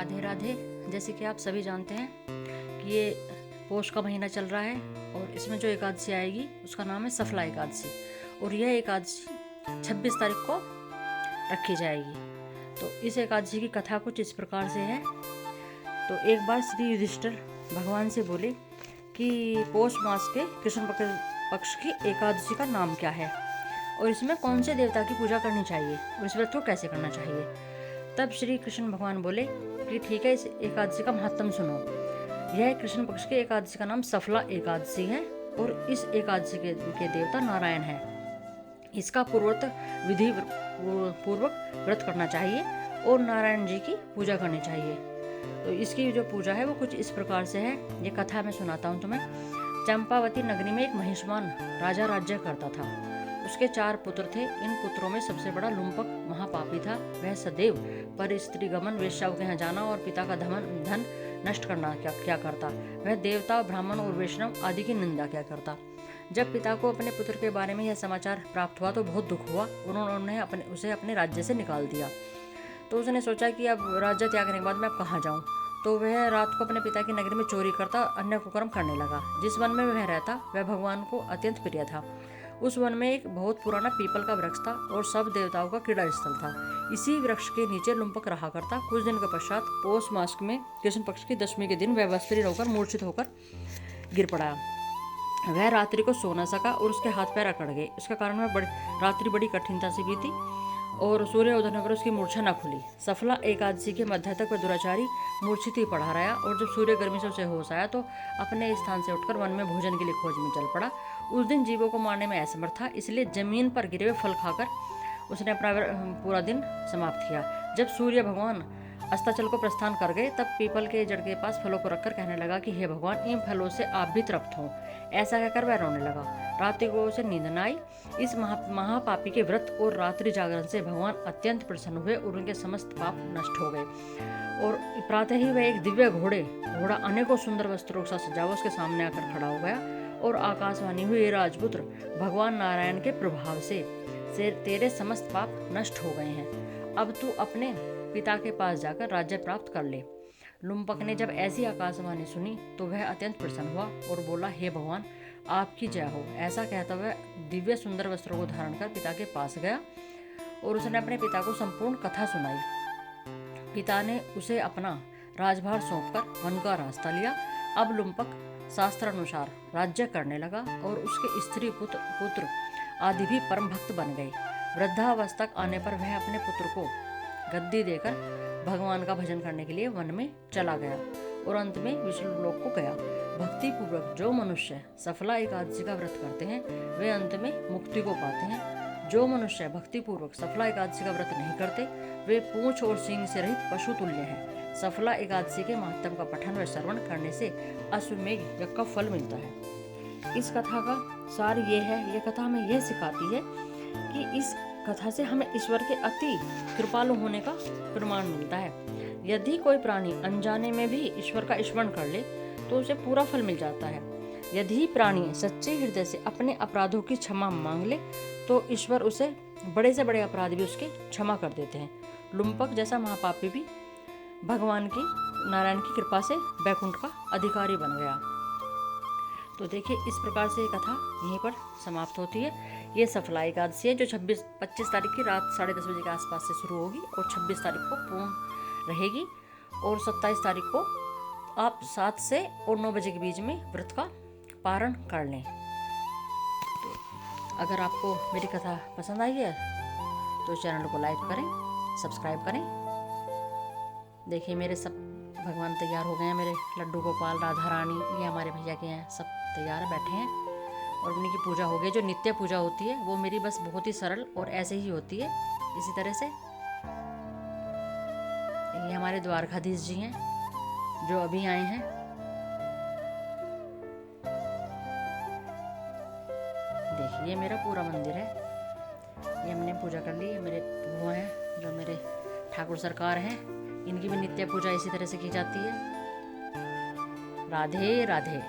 राधे राधे। जैसे कि आप सभी जानते हैं कि ये पोष का महीना चल रहा है और इसमें जो एकादशी आएगी उसका नाम है सफला एकादशी, और यह एकादशी 26 तारीख को रखी जाएगी। तो इस एकादशी की कथा कुछ इस प्रकार से है। तो एक बार श्री युधिष्ठिर भगवान से बोले कि पौष मास के कृष्ण पक्ष की एकादशी का नाम क्या है और इसमें कौन से देवता की पूजा करनी चाहिए और इस व्रत को कैसे करना चाहिए। तब श्री कृष्ण भगवान बोले कि ठीक है, इस एकादशी का महत्व सुनो। यह कृष्ण पक्ष की एकादशी का नाम सफला एकादशी है और इस एकादशी के देवता नारायण है। इसका पूर्वत विधि पूर्वक व्रत करना चाहिए और नारायण जी की पूजा करनी चाहिए। तो इसकी जो पूजा है वो कुछ इस प्रकार से है। ये कथा मैं सुनाता हूँ तुम्हें। चंपावती नगरी में एक महिष्मान राजा राज्य करता था। उसके 4 पुत्र थे। इन पुत्रों में सबसे बड़ा लुम्पक महापापी था। वह सदैव पर स्त्री गमन, वेश्याओं के यहाँ जाना और पिता का धन नष्ट करना क्या करता। वह देवता, ब्राह्मण और वैष्णव आदि की निंदा क्या करता। जब पिता को अपने पुत्र के बारे में यह समाचार प्राप्त हुआ तो बहुत दुख हुआ। उन्होंने उसे अपने राज्य से निकाल दिया। तो उसने सोचा कि अब राज्य त्याग करने के बाद मैं अब कहाँ जाऊँ। तो वह रात को अपने पिता की नगरी में चोरी करता, अन्य कुकर्म करने लगा। जिस वन में वह रहता वह भगवान को अत्यंत प्रिय था। उस वन में एक बहुत पुराना पीपल का वृक्ष था और सब देवताओं का क्रीड़ा स्थल था। इसी वृक्ष के नीचे लुम्पक रहा करता। कुछ दिन के पश्चात पौष मास में कृष्ण पक्ष की 10वीं के दिन वह वस्त्री होकर मूर्छित होकर गिर पड़ा। वह रात्रि को सो न सका और उसके हाथ पैर अकड़ गए। इसका कारण वह रात्रि बड़ी कठिनता से बीती और सूर्य उदय होने पर उसकी मूर्छा न खुली। सफला एकादशी के मध्य तक वह दुराचारी मूर्छित ही पड़ा रहा और जब सूर्य गर्मी से उसे होश आया तो अपने स्थान से उठकर वन में भोजन के लिए खोज में चल पड़ा। उस दिन जीवों को मारने में असमर्थ था, इसलिए जमीन पर गिरे हुए फल खाकर उसने अपना पूरा दिन समाप्त किया। जब सूर्य भगवान अस्ताचल को प्रस्थान कर गए तब पीपल के जड़ के पास फलों को रखकर कहने लगा कि हे भगवान, इन फलों से आप भी तृप्त हों। ऐसा कहकर वह रोने लगा। रात्रि को उसे नींद न आई। इस महापापी के व्रत और रात्रि जागरण से भगवान अत्यंत प्रसन्न हुए और उनके समस्त पाप नष्ट हो गए। और प्रातः ही वह एक दिव्य घोड़ा अनेकों सुंदर वस्त्रों से सजा हुआ उसके सामने आकर खड़ा हो गया और आकाशवाणी हुई, राजपुत्र, भगवान नारायण के प्रभाव से तेरे समस्त पाप नष्ट हो गए हैं। अब तू अपने पिता के पास जाकर राज्य प्राप्त कर ले। लुम्पक ने जब ऐसी आकाशवाणी सुनी तो वह अत्यंत प्रसन्न हुआ और बोला, हे भगवान, आपकी जय हो। ऐसा कहता हुआ दिव्य सुंदर वस्त्रों को धारण कर पिता के पास गया और उसने अपने पिता को संपूर्ण कथा सुनाई। पिता ने उसे अपना राजभार सौंपकर वन का रास्ता लिया। अब लुम्पक शास्त्रानुसार राज्य करने लगा और उसके स्त्री पुत्र आदि भी परम भक्त बन गए। वृद्धावस्था आने पर वह अपने पुत्र को गद्दी देकर भगवान का भजन करने के लिए वन में चला गया और अंत में विष्णु लोक को गया। भक्ति पूर्वक जो मनुष्य सफला एकादशी का व्रत करते हैं वे अंत में मुक्ति को पाते हैं। जो मनुष्य भक्ति पूर्वक सफला एकादशी का व्रत नहीं करते वे पूंछ और सींग से रहित पशु तुल्य हैं। सफला एकादशी के महत्व का पठन व श्रवण करने से अश्वमेघ यज्ञ का फल मिलता है। इस कथा का सार ये है, यह कथा हमें यह सिखाती है कि इस कथा से हमें ईश्वर के अति कृपालु होने का प्रमाण मिलता है। यदि कोई प्राणी अनजाने में भी ईश्वर का स्मरण कर ले तो उसे पूरा फल मिल जाता है। यदि प्राणी सच्चे हृदय से अपने अपराधों की क्षमा मांग ले तो ईश्वर उसे बड़े से बड़े अपराध भी उसके क्षमा कर देते हैं। लुम्पक जैसा महापापी भी भगवान की नारायण की कृपा से वैकुंठ का अधिकारी बन गया। तो देखिए, इस प्रकार से ये कथा यहीं पर समाप्त होती है। ये सफला एकादशी है जो 25 तारीख की रात 10:30 बजे के आसपास से शुरू होगी और 26 तारीख को पूर्ण रहेगी और 27 तारीख को आप 7 से और 9 बजे के बीच में व्रत का पारण कर लें। तो अगर आपको मेरी कथा पसंद आई है तो चैनल को लाइक करें, सब्सक्राइब करें। देखिए, मेरे सब भगवान तैयार हो गए हैं। मेरे लड्डू गोपाल, राधा रानी, ये हमारे भैया के हैं, सब तैयार बैठे हैं और उनकी पूजा हो गई। जो नित्य पूजा होती है वो मेरी बस बहुत ही सरल और ऐसे ही होती है, इसी तरह से। ये हमारे द्वारकाधीश जी हैं जो अभी आए हैं। देखिए, ये मेरा पूरा मंदिर है। ये हमने पूजा कर ली। मेरे वो हैं जो मेरे ठाकुर सरकार हैं, इनकी भी नित्य पूजा इसी तरह से की जाती है। राधे राधे।